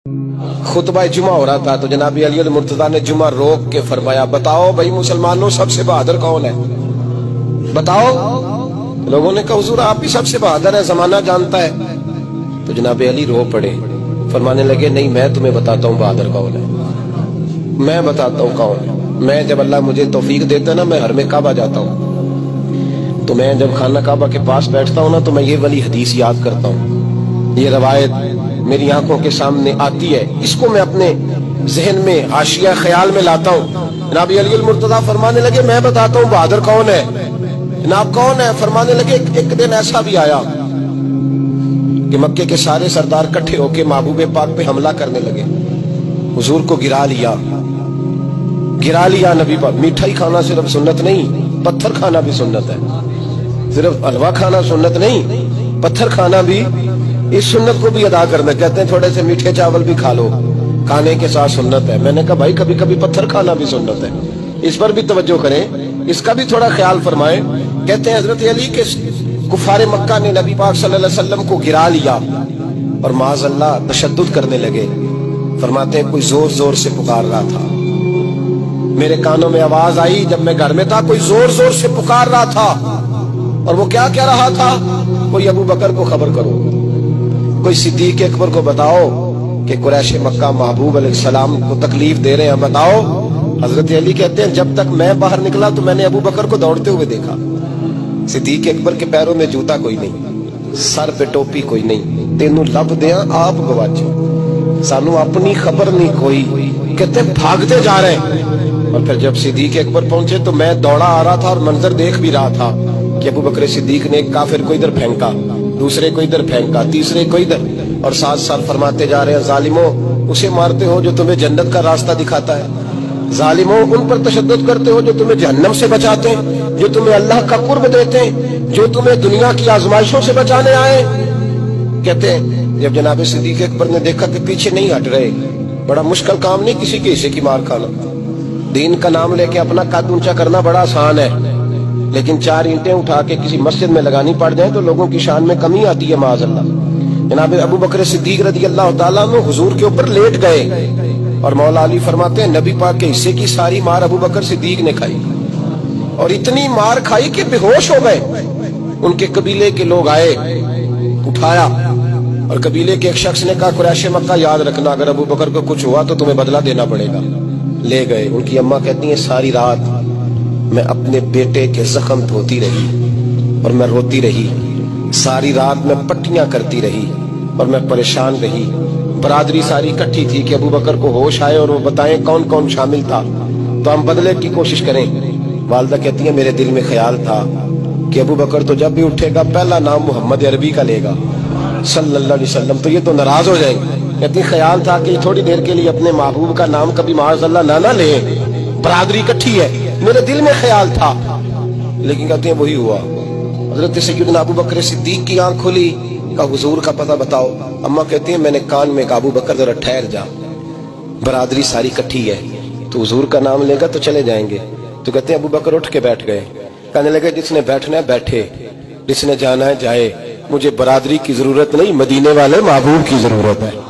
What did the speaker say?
खुतबा जुमा हो रहा था तो जनाब अली मुर्तजा ने जुमा रोक के फरमाया, बताओ भाई मुसलमानों सबसे बहादुर कौन है, बताओ। लोगों ने कहा हुजूर आप ही सबसे बहादुर है, जमाना जानता है। तो जनाब अली रो पड़े, फरमाने लगे नहीं मैं तुम्हें बताता हूँ बहादुर कौन है, मैं बताता हूँ कौन है। मैं जब अल्लाह मुझे तौफीक देता ना मैं हर में काबा जाता हूँ, तो मैं जब खाना काबा के पास बैठता हूँ ना तो मैं ये वाली हदीस याद करता हूँ, ये रवायत मेरी आंखों के सामने आती है, इसको मैं अपने जहन में हाशिया ख्याल में लाता हूँ। जनाब अली मुर्तजा फरमाने लगे मैं बताता हूँ बहादुर कौन है। जनाब कौन है? फरमाने लगे एक दिन ऐसा भी आया कि मक्के के सारे सरदार इकट्ठे होके महबूब पाक पे हमला करने लगे, हुजूर को गिरा लिया नबी पाक। मिठाई खाना सिर्फ सुन्नत नहीं, पत्थर खाना भी सुन्नत है। सिर्फ हलवा खाना सुन्नत नहीं, पत्थर खाना भी इस सुन्नत को भी अदा करना। कहते हैं थोड़े से मीठे चावल भी खा लो, खाने के साथ सुन्नत है। मैंने कहा भाई कभी कभी पत्थर खाना भी सुन्नत है, इस पर भी तवज्जो करें, इसका भी थोड़ा ख्याल फरमाएं। कहते हैं हजरत अली के कुफारे मक्का ने नबी पाक सल्लल्लाहु अलैहि वसल्लम को गिरा लिया और माज़अल्लाह तशद्दुद करने लगे। फरमाते हैं कोई जोर जोर से पुकार रहा था, मेरे कानों में आवाज आई जब मैं घर में था, कोई जोर जोर से पुकार रहा था। और वो क्या कह रहा था? कोई अबू बकर को खबर करो, कोई सिद्दीक अकबर को बताओ कि कुरैश मक्का महबूब अलैहिस्सलाम को तकलीफ दे रहे हैं, बताओ। हजरत अली कहते हैं जब तक मैं बाहर निकला तो मैंने अबू बकर को दौड़ते हुए देखा, सिद्दीक अकबर के पैरों में जूता कोई नहीं, सर पे टोपी कोई नहीं, तेनू लब दिया आप गवाचो, सानू अपनी खबर नहीं कोई। कहते भागते जा रहे हैं। और फिर जब सिद्दीक अकबर पहुंचे तो मैं दौड़ा आ रहा था और मंजर देख भी रहा था कि अबू बकर सिद्दीक ने एक काफिर को इधर फेंका, दूसरे को इधर फेंका, तीसरे को इधर, और साथ साथ फरमाते जा रहे हैं जालिमों उसे मारते हो जो तुम्हें जन्नत का रास्ता दिखाता है, जालिमों उन पर तशद्दुद करते हो जो तुम्हें जहन्नम से बचाते हैं, जो तुम्हें अल्लाह का कुर्ब देते हैं, जो तुम्हें दुनिया की आजमाइशों से बचाने आए। कहते हैं जब जनाब सिद्दीक अकबर ने देखा कि पीछे नहीं हट रहे, बड़ा मुश्किल काम नहीं किसी के हिस्से की मार खाना, दीन का नाम लेके अपना कद ऊंचा करना बड़ा आसान है, लेकिन चार ईंटें उठा के किसी मस्जिद में लगानी पड़ जाए तो लोगों की शान में कमी आती है माज़अल्लाह। जनाब अबू बकर सिद्दीक रज़ी अल्लाह तआला अन्हु हुजूर के ऊपर लेट गए और मौला अली फरमाते हैं नबी पाक के हिस्से की सारी मार अबू बकर सिद्दीक ने खाई, और इतनी मार खाई कि बेहोश हो गए। उनके कबीले के लोग आए, उठाया, और कबीले के एक शख्स ने कहा कुरैश मक्का याद रखना अगर अबू बकर को कुछ हुआ तो तुम्हें बदला देना पड़ेगा। ले गए। उनकी अम्मा कहती है सारी रात मैं अपने बेटे के जख्म धोती रही और मैं रोती रही, सारी रात मैं पट्टियां करती रही और मैं परेशान रही। बरादरी सारी इकट्ठी थी कि अबू बकर को होश आए और वो बताएं कौन कौन शामिल था तो हम बदले की कोशिश करें। वालिदा कहती है मेरे दिल में ख्याल था कि अबू बकर तो जब भी उठेगा पहला नाम मोहम्मद अरबी का लेगा सल्लल्लाहु अलैहि वसल्लम, तो ये तो नाराज हो जाएंगे। कहती ख्याल था कि थोड़ी देर के लिए अपने महबूब का नाम कभी माज़अल्लाह ना ले, बरादरी इकट्ठी है, मेरे दिल में ख्याल था। लेकिन कहते हैं वही हुआ। हजरत सैयदना अबू बकर सिद्दीक की आंख खुली, का हुजूर का पता बताओ। अम्मा कहती है मैंने कान में अबू बकर जरा ठहर जा, बरादरी सारी इकट्ठी है, तो हुजूर का नाम लेगा तो चले जाएंगे। तो कहते हैं अबू बकर उठ के बैठ गए, कहने लगे जिसने बैठना है बैठे, जिसने जाना है जाए, मुझे बरादरी की जरूरत नहीं, मदीने वाले महबूब की जरूरत है।